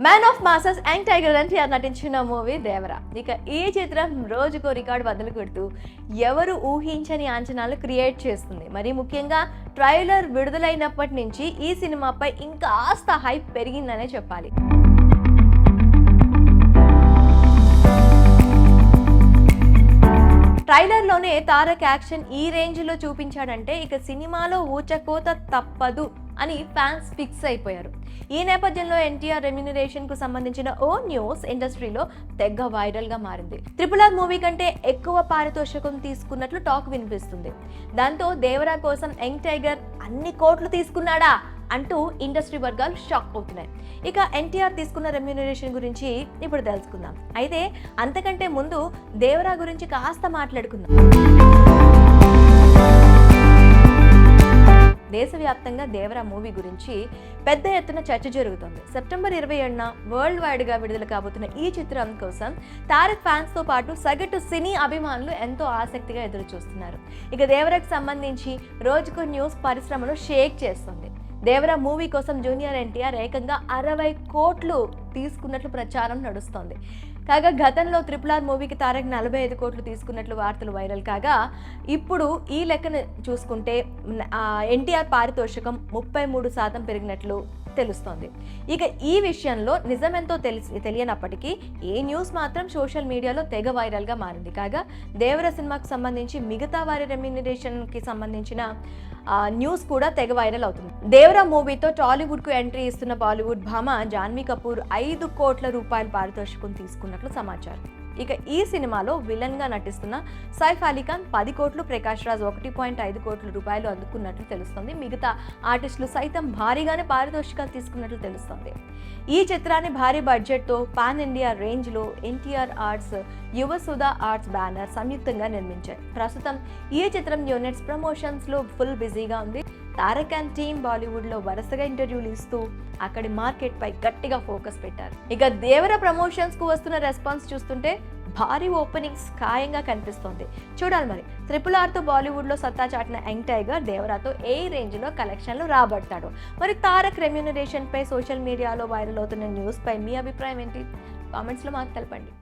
Man of masses young tiger NTR నటించిన movie Devara. ఇక ఈ చిత్రం రోజుకో రికార్డు బదులు కొడుతూ ఎవరు ఊహించని అంచనాలు క్రియేట్ చేస్తుంది. మరి ముఖ్యంగా ట్రైలర్ విడుదలైనప్పటి నుంచి ఈ సినిమాపై ఇంకాస్త హైప్ పెరిగిందనే చెప్పాలి. ట్రైలర్లోనే తారక్ యాక్షన్ ఈ రేంజ్లో చూపించాడంటే ఇక సినిమాలో ఊచకోత తప్పదు అని ఫ్యాన్స్ ఫిక్స్ అయిపోయారు. ఈ నేపథ్యంలో ఎన్టీఆర్ రెమ్యూనరేషన్ కు సంబంధించిన ఓ న్యూస్ ఇండస్ట్రీలో తెగ వైరల్ గా మారింది. RRR మూవీ కంటే ఎక్కువ పారితోషికం తీసుకున్నట్లు టాక్ వినిపిస్తుంది. దాంతో దేవరా కోసం యంగ్ టైగర్ అన్ని కోట్లు తీసుకున్నాడా అంటూ ఇండస్ట్రీ వర్గాలు షాక్ అవుతున్నాయి. ఇక ఎన్టీఆర్ తీసుకున్న రెమ్యూనరేషన్ గురించి ఇప్పుడు తెలుసుకుందాం. అయితే అంతకంటే ముందు దేవరా గురించి కాస్త మాట్లాడుకుందాం. దేశవ్యాప్తంగా దేవరా మూవీ గురించి పెద్ద ఎత్తున చర్చ జరుగుతుంది. సెప్టెంబర్ 27న వరల్డ్ వైడ్ గా విడుదల కాబోతున్న ఈ చిత్రం కోసం తారక్ ఫ్యాన్స్ తో పాటు సగటు సినీ అభిమానులు ఎంతో ఆసక్తిగా ఎదురు చూస్తున్నారు. ఇక దేవరాకు సంబంధించి రోజుకు న్యూస్ పరిశ్రమను షేక్ చేస్తుంది. దేవరా మూవీ కోసం జూనియర్ ఎన్టీఆర్ ఏకంగా 60 కోట్లు తీసుకున్నట్లు ప్రచారం నడుస్తోంది. కాగా గతంలో RRR మూవీకి తారక్ 45 కోట్లు తీసుకున్నట్లు వార్తలు వైరల్ కాగా ఇప్పుడు ఈ లెక్కను చూసుకుంటే ఎన్టీఆర్ పారితోషికం 33% పెరిగినట్లు తెలుస్తోంది. ఇక ఈ విషయంలో నిజమెంతో తెలియనప్పటికీ ఈ న్యూస్ మాత్రం సోషల్ మీడియాలో తెగ వైరల్ గా మారింది. కాగా దేవరా సినిమాకు సంబంధించి మిగతా వారి రెమ్యూనరేషన్ కి సంబంధించిన న్యూస్ కూడా తెగ వైరల్ అవుతుంది. దేవరా మూవీతో టాలీవుడ్ కు ఎంట్రీ ఇస్తున్న బాలీవుడ్ భామ జాన్వీ కపూర్ 5 కోట్ల రూపాయల పారితోషికం తీసుకున్నట్లు సమాచారం. ఇక ఈ సినిమాలో విలన్ గా నటిస్తున్న సైఫ్ అలీ ఖాన్ 10 కోట్లు, ప్రకాష్ రాజ్ 1.5 కోట్ల రూపాయలు అందుకున్నట్లు తెలుస్తుంది. మిగతా ఆర్టిస్టులు సైతం భారీగానే పారితోషికాలు తీసుకున్నట్లు తెలుస్తుంది. ఈ చిత్రాన్ని భారీ బడ్జెట్ తో పాన్ ఇండియా రేంజ్ లో ఎన్టీఆర్ ఆర్ట్స్, యువసుధా ఆర్ట్స్ బ్యానర్ సంయుక్తంగా నిర్మించాయి. ప్రస్తుతం ఈ చిత్రం యూనిట్స్ ప్రమోషన్స్ లో ఫుల్ బిజీగా ఉంది. తారక్ అండ్ టీమ్ బాలీవుడ్ లో వరుసగా ఇంటర్వ్యూలు ఇస్తూ అక్కడి మార్కెట్ పై గట్టిగా ఫోకస్ పెట్టారు. ఇక దేవరా ప్రమోషన్స్ కు వస్తున్న రెస్పాన్స్ చూస్తుంటే భారీ ఓపెనింగ్స్ ఖాయంగా కనిపిస్తోంది. చూడాలి మరి RRR తో బాలీవుడ్ లో సత్తా చాటిన యంగ్ టైగర్ దేవరాతో ఏ రేంజ్ లో కలెక్షన్లు రాబడతాడు. మరి తారక్ రెమ్యూనరేషన్ పై సోషల్ మీడియాలో వైరల్ అవుతున్న న్యూస్ పై మీ అభిప్రాయం ఏంటి? కామెంట్స్ లో మాకు తెలపండి.